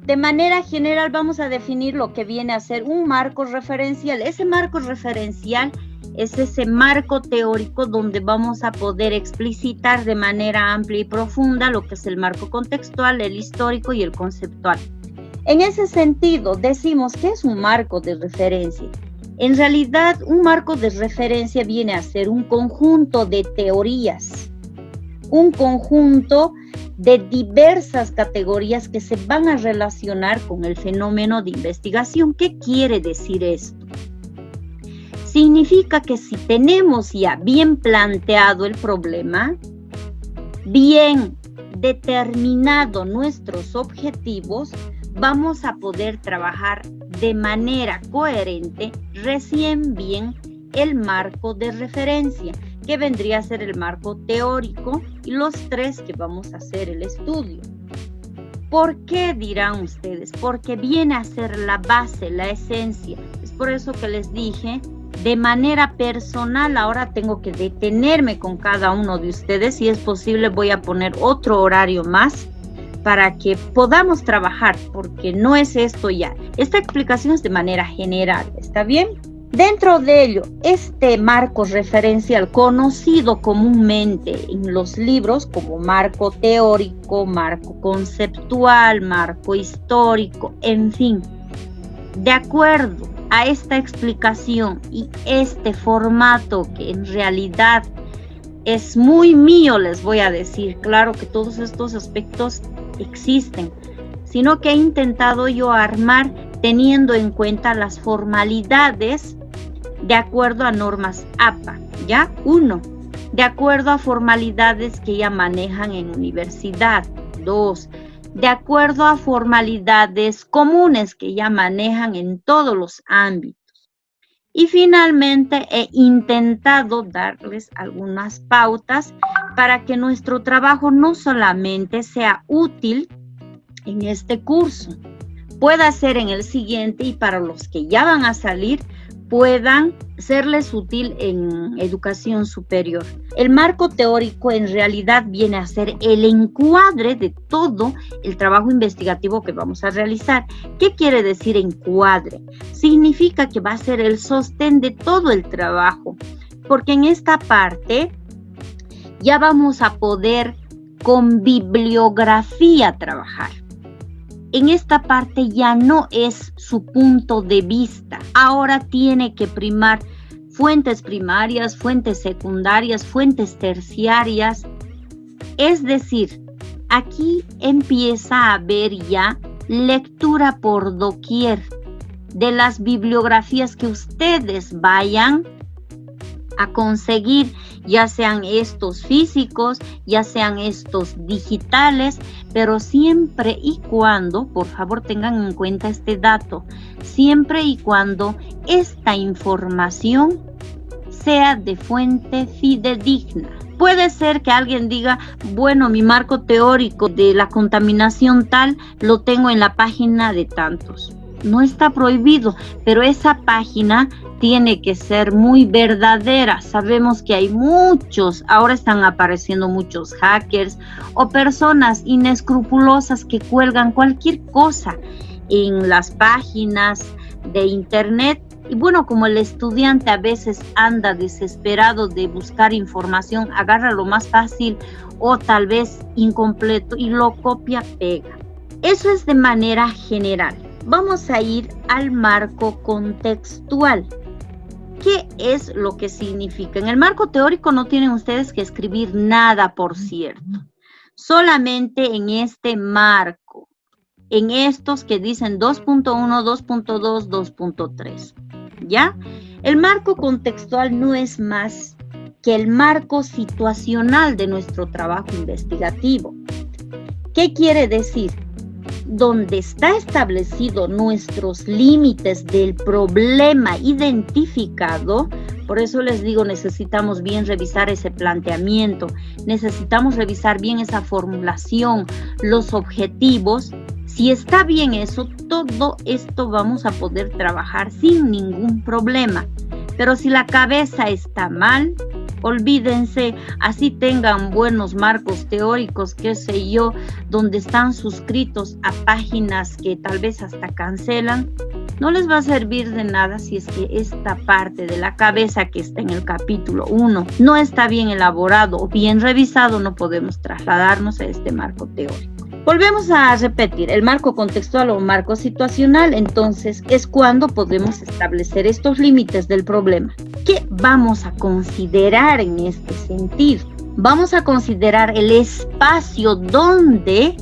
De manera general vamos a definir lo que viene a ser un marco referencial. Ese marco referencial es ese marco teórico donde vamos a poder explicitar de manera amplia y profunda lo que es el marco contextual, el histórico y el conceptual. En ese sentido, decimos que es un marco de referencia. En realidad, un marco de referencia viene a ser un conjunto de teorías, un conjunto de diversas categorías que se van a relacionar con el fenómeno de investigación. ¿Qué quiere decir esto? Significa que si tenemos ya bien planteado el problema, bien determinado nuestros objetivos, vamos a poder trabajar de manera coherente recién bien el marco de referencia, que vendría a ser el marco teórico y los tres que vamos a hacer el estudio. ¿Por qué dirán ustedes? Porque viene a ser la base, la esencia. Es por eso que les dije, de manera personal, ahora tengo que detenerme con cada uno de ustedes. Si es posible, voy a poner otro horario más para que podamos trabajar, porque no es esto ya. Esta explicación es de manera general, ¿está bien? Dentro de ello, este marco referencial, conocido comúnmente en los libros como marco teórico, marco conceptual, marco histórico, en fin, de acuerdo a esta explicación y este formato que en realidad es muy mío, les voy a decir, claro que todos estos aspectos existen, sino que he intentado yo armar teniendo en cuenta las formalidades de acuerdo a normas APA, ¿ya? 1, de acuerdo a formalidades que ya manejan en universidad. 2, de acuerdo a formalidades comunes que ya manejan en todos los ámbitos. Y finalmente he intentado darles algunas pautas para que nuestro trabajo no solamente sea útil en este curso, pueda ser en el siguiente y para los que ya van a salir puedan serles útil en educación superior. El marco teórico en realidad viene a ser el encuadre de todo el trabajo investigativo que vamos a realizar. ¿Qué quiere decir encuadre? Significa que va a ser el sostén de todo el trabajo, porque en esta parte ya vamos a poder con bibliografía trabajar. En esta parte ya no es su punto de vista. Ahora tiene que primar fuentes primarias, fuentes secundarias, fuentes terciarias. Es decir, aquí empieza a haber ya lectura por doquier de las bibliografías que ustedes vayan a conseguir, ya sean estos físicos, ya sean estos digitales, pero siempre y cuando, por favor tengan en cuenta este dato, siempre y cuando esta información sea de fuente fidedigna. Puede ser que alguien diga, bueno, mi marco teórico de la contaminación tal lo tengo en la página de tantos. No está prohibido, pero esa página tiene que ser muy verdadera. Sabemos que hay muchos, ahora están apareciendo muchos hackers o personas inescrupulosas que cuelgan cualquier cosa en las páginas de internet. Y bueno, como el estudiante a veces anda desesperado de buscar información, agarra lo más fácil o tal vez incompleto y lo copia, pega. Eso es de manera general. Vamos a ir al marco contextual. ¿Qué es lo que significa? En el marco teórico no tienen ustedes que escribir nada, por cierto. Solamente en este marco, en estos que dicen 2.1, 2.2, 2.3. ¿Ya? El marco contextual no es más que el marco situacional de nuestro trabajo investigativo. ¿Qué quiere decir? Donde está establecido nuestros límites del problema identificado, por eso les digo, necesitamos bien revisar ese planteamiento, necesitamos revisar bien esa formulación, los objetivos. Si está bien eso, todo esto vamos a poder trabajar sin ningún problema. Pero si la cabeza está mal, Olvídense, así tengan buenos marcos teóricos, qué sé yo, donde están suscritos a páginas que tal vez hasta cancelan, no les va a servir de nada si es que esta parte de la cabeza que está en el capítulo 1 no está bien elaborado o bien revisado. No podemos trasladarnos a este marco teórico. Volvemos a repetir, el marco contextual o marco situacional, entonces, es cuando podemos establecer estos límites del problema. ¿Qué vamos a considerar en este sentido? Vamos a considerar el espacio donde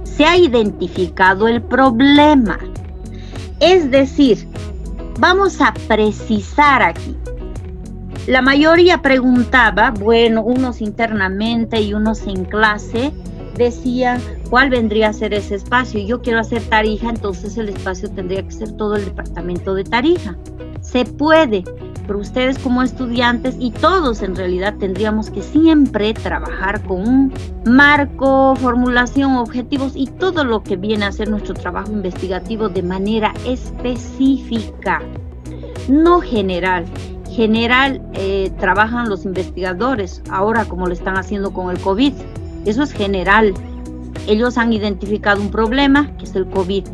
se ha identificado el problema. Es decir, vamos a precisar aquí. La mayoría preguntaba, bueno, unos internamente y unos en clase, decían cuál vendría a ser ese espacio. Yo quiero hacer Tarija, entonces el espacio tendría que ser todo el departamento de Tarija. Se puede, pero ustedes como estudiantes y todos en realidad tendríamos que siempre trabajar con un marco, formulación, objetivos y todo lo que viene a ser nuestro trabajo investigativo de manera específica, no general. General trabajan los investigadores ahora como lo están haciendo con el COVID. Eso es general. Ellos han identificado un problema, que es el COVID.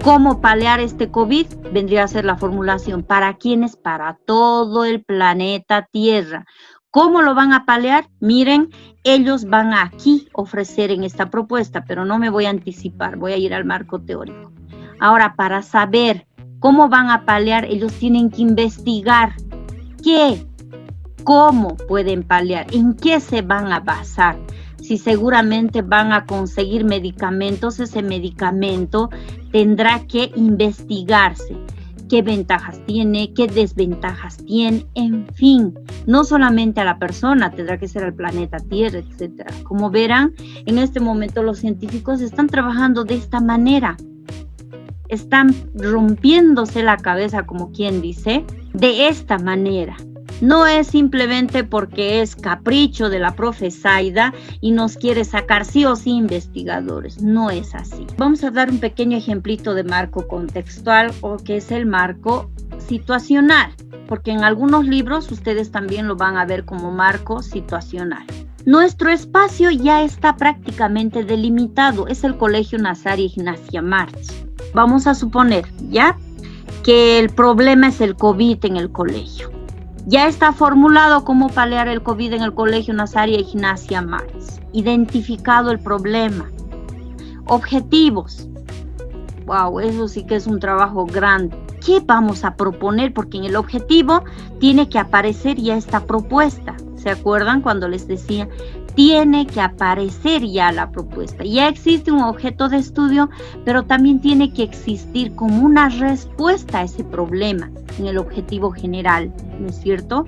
¿Cómo paliar este COVID? Vendría a ser la formulación. ¿Para quiénes? Para todo el planeta Tierra. ¿Cómo lo van a paliar? Miren, ellos van a aquí ofrecer en esta propuesta, pero no me voy a anticipar, voy a ir al marco teórico. Ahora, para saber cómo van a paliar, ellos tienen que investigar qué, cómo pueden paliar, en qué se van a basar. Si seguramente van a conseguir medicamentos, ese medicamento tendrá que investigarse. ¿Qué ventajas tiene? ¿Qué desventajas tiene? En fin, no solamente a la persona, tendrá que ser al planeta Tierra, etc. Como verán, en este momento los científicos están trabajando de esta manera. Están rompiéndose la cabeza, como quien dice, de esta manera. No es simplemente porque es capricho de la profe Zaida y nos quiere sacar sí o sí investigadores. No es así. Vamos a dar un pequeño ejemplito de marco contextual o que es el marco situacional, porque en algunos libros ustedes también lo van a ver como marco situacional. Nuestro espacio ya está prácticamente delimitado. Es el Colegio Nazaria Ignacia March. Vamos a suponer, ¿ya? Que el problema es el COVID en el colegio. Ya está formulado cómo paliar el COVID en el Colegio Nazaria Ignacia March. Identificado el problema. Objetivos. Wow, eso sí que es un trabajo grande. ¿Qué vamos a proponer? Porque en el objetivo tiene que aparecer ya esta propuesta. ¿Se acuerdan cuando les decía? Tiene que aparecer ya la propuesta. Ya existe un objeto de estudio, pero también tiene que existir como una respuesta a ese problema en el objetivo general, ¿no es cierto?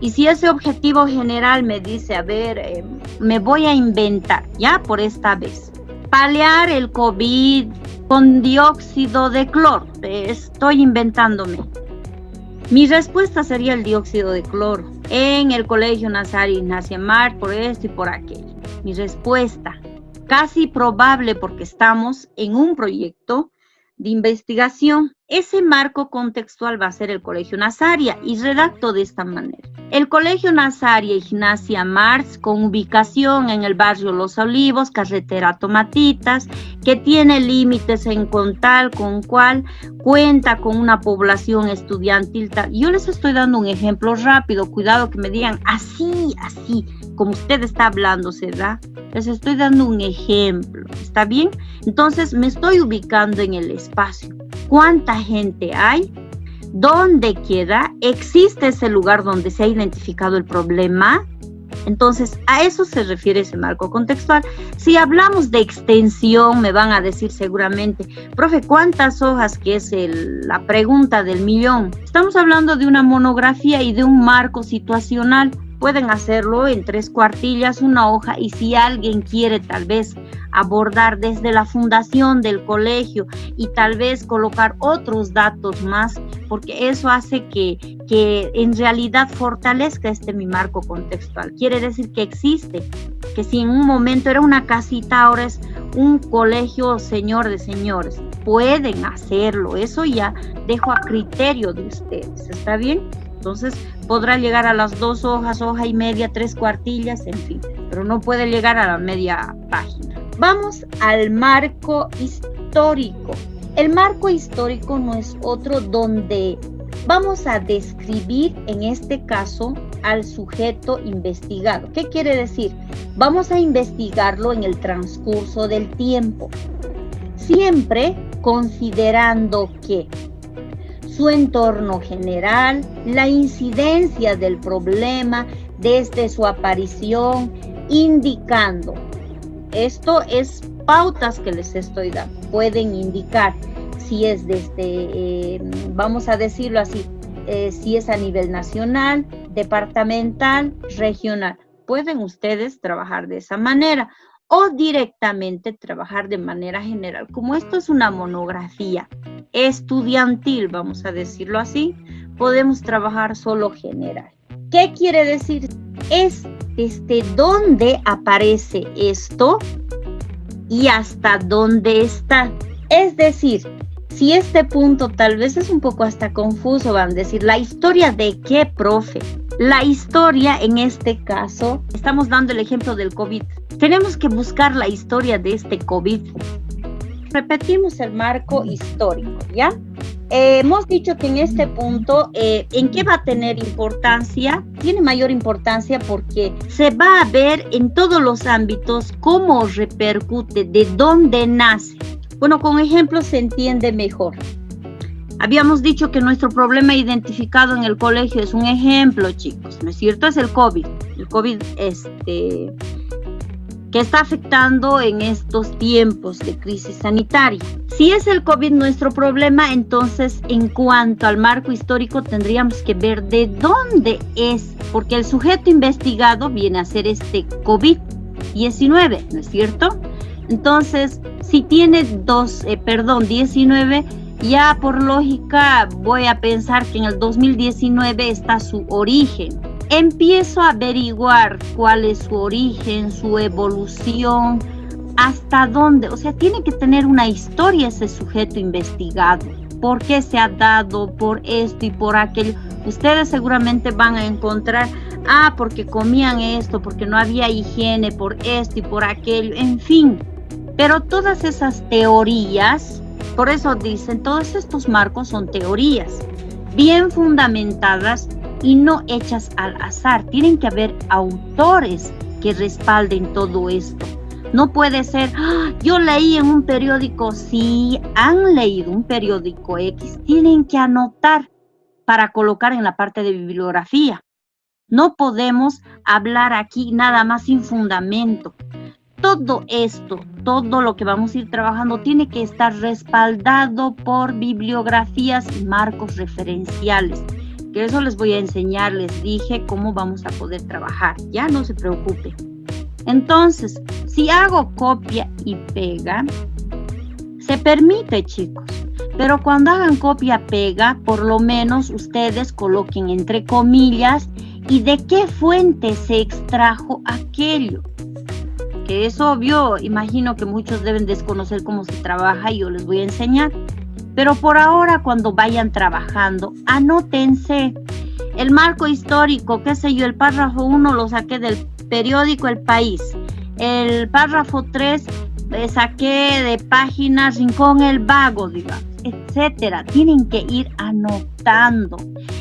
Y si ese objetivo general me dice, a ver, me voy a inventar, ya por esta vez, paliar el COVID con dióxido de cloro, estoy inventándome. Mi respuesta sería el dióxido de cloro en el Colegio Nazaria Ignacia March por esto y por aquello. Mi respuesta, casi probable porque estamos en un proyecto de investigación. Ese marco contextual va a ser el Colegio Nazaria y redacto de esta manera. El Colegio Nazaria Ignacia March, con ubicación en el barrio Los Olivos, carretera Tomatitas, que tiene límites en Contal, con cual cuenta con una población estudiantil. Yo les estoy dando un ejemplo rápido, cuidado que me digan así, como usted está hablando, ¿verdad? Les estoy dando un ejemplo, ¿está bien? Entonces me estoy ubicando en el espacio. ¿Cuánta gente hay? ¿Dónde queda? ¿Existe ese lugar donde se ha identificado el problema? Entonces, a eso se refiere ese marco contextual. Si hablamos de extensión, me van a decir seguramente, profe, ¿cuántas hojas? Que es la pregunta del millón. Estamos hablando de una monografía y de un marco situacional. Pueden hacerlo en 3 cuartillas, una hoja, y si alguien quiere tal vez abordar desde la fundación del colegio y tal vez colocar otros datos más, porque eso hace que en realidad fortalezca mi marco contextual. Quiere decir que existe, que si en un momento era una casita, ahora es un colegio señor de señores. Pueden hacerlo, eso ya dejo a criterio de ustedes, ¿está bien? Entonces podrá llegar a las 2 hojas, hoja y media, 3 cuartillas, en fin, pero no puede llegar a la media página. Vamos al marco histórico. El marco histórico no es otro donde vamos a describir, en este caso, al sujeto investigado. ¿Qué quiere decir? Vamos a investigarlo en el transcurso del tiempo, siempre considerando que su entorno general, la incidencia del problema desde su aparición, indicando. Esto es pautas que les estoy dando. Pueden indicar si es desde, vamos a decirlo así, si es a nivel nacional, departamental, regional. Pueden ustedes trabajar de esa manera o directamente trabajar de manera general. Como esto es una monografía estudiantil, vamos a decirlo así, podemos trabajar solo general. ¿Qué quiere decir? Es desde dónde aparece esto y hasta dónde está. Es decir, si este punto tal vez es un poco hasta confuso, van a decir, ¿la historia de qué, profe? La historia, en este caso, estamos dando el ejemplo del COVID. Tenemos que buscar la historia de este COVID. Repetimos el marco histórico, ¿ya? Hemos dicho que en este punto, ¿en qué va a tener importancia? Tiene mayor importancia porque se va a ver en todos los ámbitos cómo repercute, de dónde nace. Bueno, con ejemplos se entiende mejor. Habíamos dicho que nuestro problema identificado en el colegio es un ejemplo, chicos, ¿no es cierto? Es el COVID. El COVID que está afectando en estos tiempos de crisis sanitaria. Si es el COVID nuestro problema, entonces en cuanto al marco histórico tendríamos que ver de dónde es, porque el sujeto investigado viene a ser este COVID-19, ¿no es cierto? Entonces, si tiene 19, ya por lógica voy a pensar que en el 2019 está su origen. Empiezo a averiguar cuál es su origen, su evolución, hasta dónde. O sea, tiene que tener una historia ese sujeto investigado. ¿Por qué se ha dado? Por esto y por aquello. Ustedes seguramente van a encontrar, porque comían esto, porque no había higiene, por esto y por aquello, en fin. Pero todas esas teorías, por eso dicen, todos estos marcos son teorías bien fundamentadas y no hechas al azar. Tienen que haber autores que respalden todo esto. No puede ser, yo leí en un periódico. Si han leído un periódico X, tienen que anotar para colocar en la parte de bibliografía. No podemos hablar aquí nada más sin fundamento. Todo esto, todo lo que vamos a ir trabajando tiene que estar respaldado por bibliografías y marcos referenciales. Que eso les voy a enseñar, les dije cómo vamos a poder trabajar, ya no se preocupe. Entonces, si hago copia y pega, se permite, chicos, pero cuando hagan copia-pega, por lo menos ustedes coloquen entre comillas y de qué fuente se extrajo aquello. Que es obvio, imagino que muchos deben desconocer cómo se trabaja y yo les voy a enseñar. Pero por ahora, cuando vayan trabajando, anótense el marco histórico, qué sé yo, el párrafo 1 lo saqué del periódico El País, el párrafo 3 saqué de página Rincón el Vago, digamos, etcétera. Tienen que ir anotando.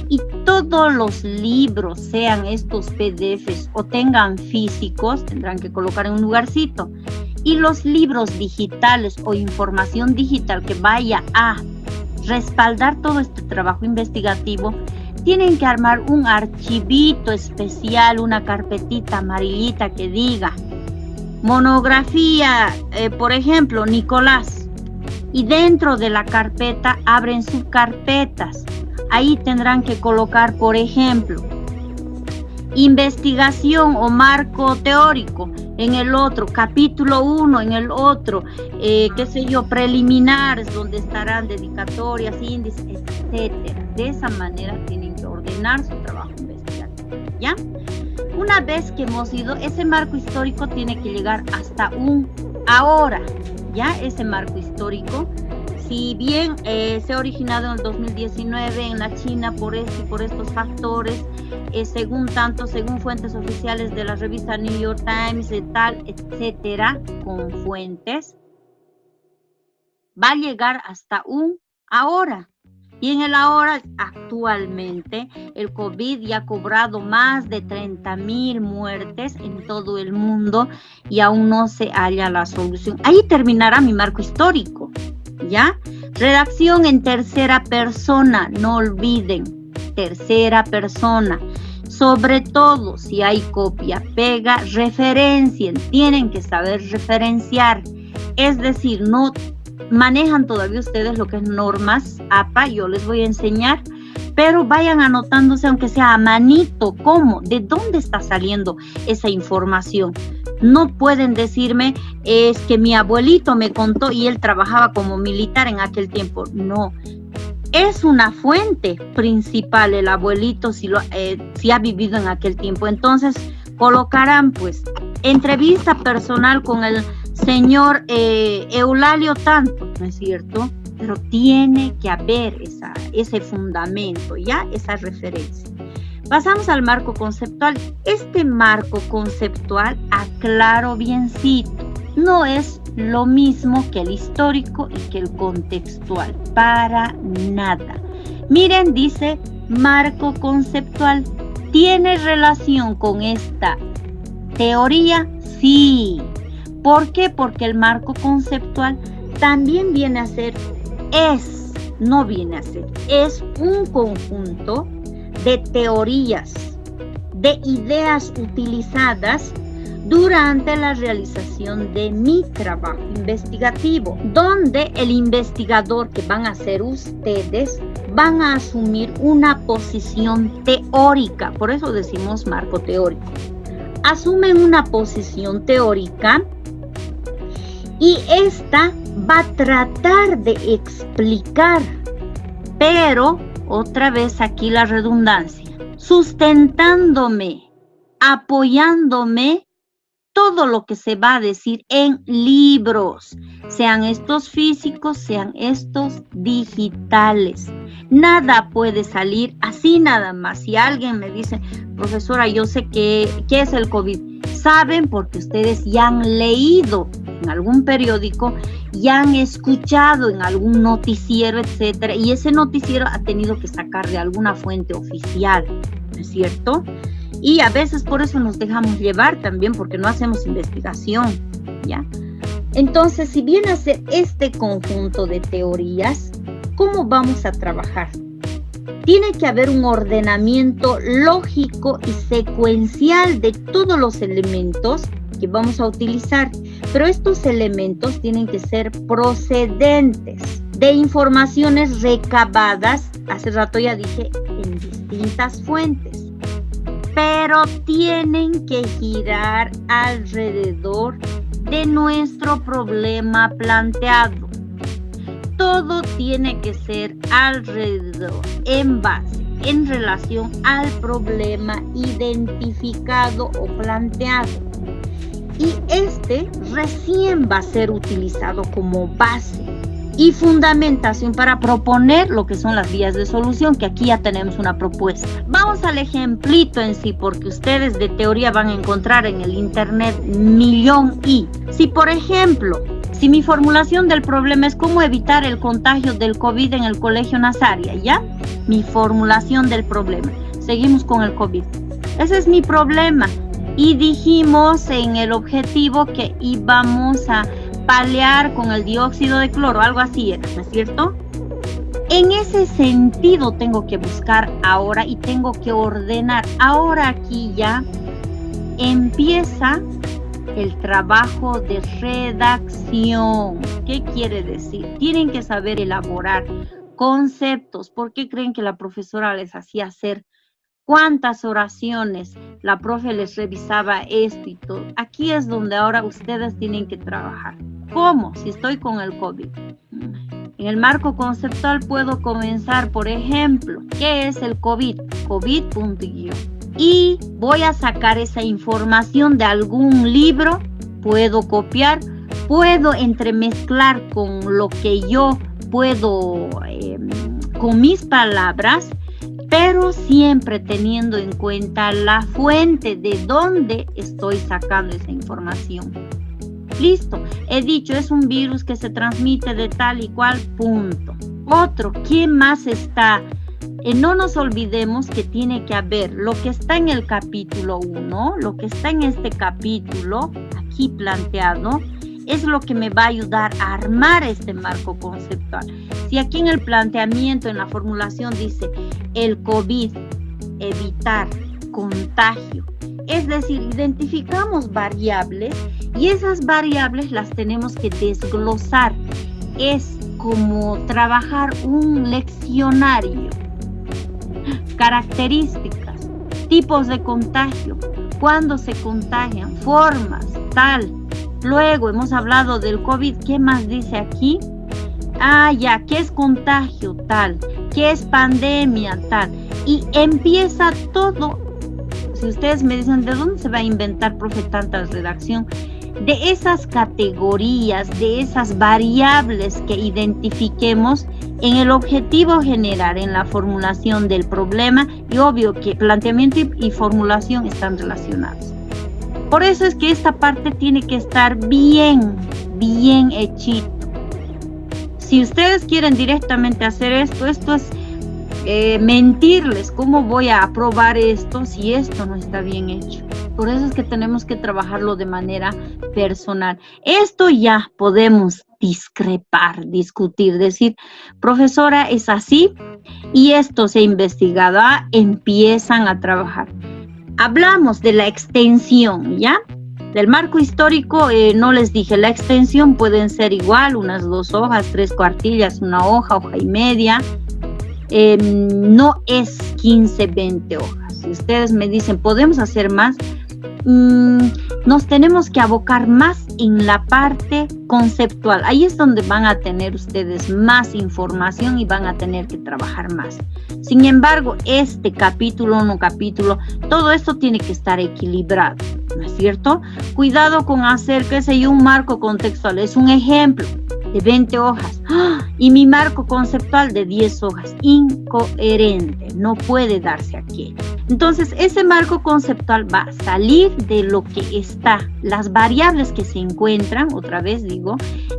Y todos los libros, sean estos PDFs o tengan físicos, tendrán que colocar en un lugarcito. Y los libros digitales o información digital que vaya a respaldar todo este trabajo investigativo, tienen que armar un archivito especial, una carpetita amarillita que diga monografía, por ejemplo, Nicolás. Y dentro de la carpeta abren subcarpetas. Ahí tendrán que colocar, por ejemplo, investigación o marco teórico en el otro, capítulo 1 en el otro, qué sé yo, preliminares, donde estarán dedicatorias, índices, etcétera. De esa manera tienen que ordenar su trabajo investigativo, ¿ya? Una vez que hemos ido, ese marco histórico tiene que llegar hasta ahora, ¿ya? Ese marco histórico si bien se ha originado en el 2019 en la China por estos factores, según fuentes oficiales de la revista New York Times, etcétera, con fuentes, va a llegar hasta un ahora. Y en el ahora, actualmente, el COVID ya ha cobrado más de 30,000 muertes en todo el mundo y aún no se halla la solución. Ahí terminará mi marco histórico, ¿ya? Redacción en tercera persona, no olviden, tercera persona. Sobre todo, si hay copia, pega, referencien, tienen que saber referenciar. Es decir, no manejan todavía ustedes lo que es normas APA, yo les voy a enseñar, pero vayan anotándose aunque sea a manito, ¿cómo? ¿De dónde está saliendo esa información? No pueden decirme, es que mi abuelito me contó y él trabajaba como militar en aquel tiempo. No, es una fuente principal el abuelito si ha vivido en aquel tiempo. Entonces colocarán pues entrevista personal con el señor Eulalio tanto, ¿no es cierto? Pero tiene que haber ese fundamento, ¿ya? Esa referencia. Pasamos al marco conceptual. Este marco conceptual, aclaro biencito, no es lo mismo que el histórico y que el contextual, para nada. Miren, dice marco conceptual, ¿tiene relación con esta teoría? Sí. ¿Por qué? Porque el marco conceptual también viene a ser, es un conjunto de teorías, de ideas utilizadas durante la realización de mi trabajo investigativo, donde el investigador, que van a ser ustedes, van a asumir una posición teórica, por eso decimos marco teórico. Asumen una posición teórica y esta va a tratar de explicar, pero otra vez aquí la redundancia, sustentándome, apoyándome todo lo que se va a decir en libros, sean estos físicos, sean estos digitales. Nada puede salir así nada más. Si alguien me dice, profesora, yo sé qué es el COVID, saben porque ustedes ya han leído en algún periódico, ya han escuchado en algún noticiero, etcétera, y ese noticiero ha tenido que sacar de alguna fuente oficial, ¿no es cierto? Y a veces por eso nos dejamos llevar también, porque no hacemos investigación, ¿ya? Entonces, si viene a ser este conjunto de teorías, ¿cómo vamos a trabajar? Tiene que haber un ordenamiento lógico y secuencial de todos los elementos que vamos a utilizar, pero estos elementos tienen que ser procedentes de informaciones recabadas, hace rato ya dije, en distintas fuentes, pero tienen que girar alrededor de nuestro problema planteado. Todo tiene que ser alrededor, en base, en relación al problema identificado o planteado. Y este recién va a ser utilizado como base y fundamentación para proponer lo que son las vías de solución, que aquí ya tenemos una propuesta. Vamos al ejemplito en sí, porque ustedes de teoría van a encontrar en el internet millón y. Si por ejemplo, si mi formulación del problema es cómo evitar el contagio del COVID en el Colegio Nazaria, ¿ya? Mi formulación del problema. Seguimos con el COVID. Ese es mi problema. Y dijimos en el objetivo que íbamos a paliar con el dióxido de cloro, algo así era, ¿no es cierto? En ese sentido tengo que buscar ahora y tengo que ordenar. Ahora aquí ya empieza el trabajo de redacción. ¿Qué quiere decir? Tienen que saber elaborar conceptos. ¿Por qué creen que la profesora les hacía hacer cuántas oraciones? La profe les revisaba esto y todo. Aquí es donde ahora ustedes tienen que trabajar. ¿Cómo? Si estoy con el COVID. En el marco conceptual puedo comenzar, por ejemplo, ¿qué es el COVID? COVID.guión. Y voy a sacar esa información de algún libro, puedo copiar, puedo entremezclar con lo que yo puedo con mis palabras, pero siempre teniendo en cuenta la fuente de dónde estoy sacando esa información. Listo, he dicho, es un virus que se transmite de tal y cual punto. Otro, ¿quién más está? No nos olvidemos que tiene que haber lo que está en el capítulo 1, lo que está en este capítulo aquí planteado, es lo que me va a ayudar a armar este marco conceptual. Si aquí en el planteamiento, en la formulación dice el COVID, evitar contagio, es decir, identificamos variables y esas variables las tenemos que desglosar. Es como trabajar un leccionario. Características, tipos de contagio, cuándo se contagian, formas, tal. Luego hemos hablado del COVID, ¿qué más dice aquí? ¿Qué es contagio? Tal. ¿Qué es pandemia? Tal. Y empieza todo. Si ustedes me dicen, ¿de dónde se va a inventar, profe, tanta redacción? De esas categorías, de esas variables que identifiquemos en el objetivo general, en la formulación del problema, y obvio que planteamiento y formulación están relacionados. Por eso es que esta parte tiene que estar bien hechito. Si ustedes quieren directamente hacer esto es mentirles. ¿Cómo voy a aprobar esto si esto no está bien hecho? Por eso es que tenemos que trabajarlo de manera personal. Esto ya podemos discrepar, discutir, decir, profesora, es así y esto se ha investigado. Empiezan a trabajar. Hablamos de la extensión, ¿ya? Del marco histórico, no les dije, la extensión pueden ser igual, unas 2 hojas, 3 cuartillas, 1 hoja, hoja y media. No es 15, 20 hojas. Si ustedes me dicen, ¿podemos hacer más? Nos tenemos que abocar más en la parte conceptual. Ahí es donde van a tener ustedes más información y van a tener que trabajar más. Sin embargo, este capítulo, todo esto tiene que estar equilibrado, ¿no es cierto? Cuidado con hacer, un marco contextual. Es un ejemplo de 20 hojas. Y mi marco conceptual de 10 hojas. Incoherente. No puede darse aquí. Entonces, ese marco conceptual va a salir de lo que está, las variables que se encuentran, otra vez digo,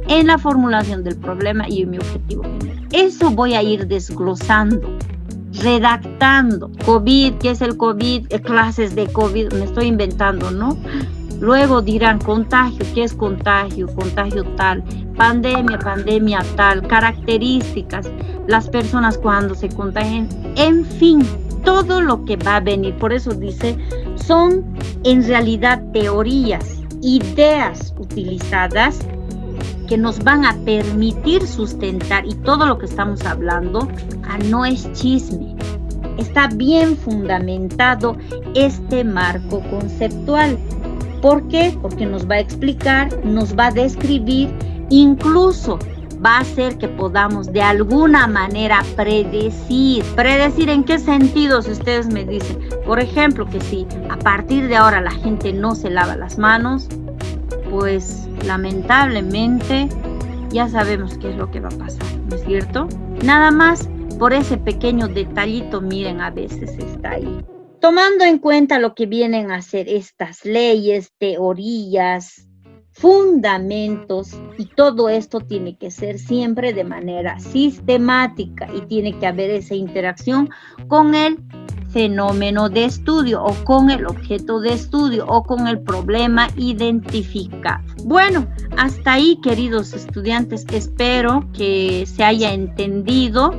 en la formulación del problema y en mi objetivo general. Eso voy a ir desglosando, redactando. COVID, ¿qué es el COVID? Clases de COVID, me estoy inventando, ¿no? Luego dirán contagio, ¿qué es contagio? Contagio tal, pandemia tal, características, las personas cuando se contagian, en fin, todo lo que va a venir. Por eso dice, son en realidad teorías, ideas utilizadas que nos van a permitir sustentar, y todo lo que estamos hablando no es chisme. Está bien fundamentado este marco conceptual. ¿Por qué? Porque nos va a explicar, nos va a describir, incluso va a hacer que podamos de alguna manera predecir. ¿Predecir en qué sentido? Si ustedes me dicen, por ejemplo, que si a partir de ahora la gente no se lava las manos, pues lamentablemente ya sabemos qué es lo que va a pasar, ¿no es cierto? Nada más por ese pequeño detallito, miren, a veces está ahí. Tomando en cuenta lo que vienen a ser estas leyes, teorías, fundamentos, y todo esto tiene que ser siempre de manera sistemática y tiene que haber esa interacción con el fenómeno de estudio o con el objeto de estudio o con el problema identificado. Bueno, hasta ahí, queridos estudiantes, espero que se haya entendido.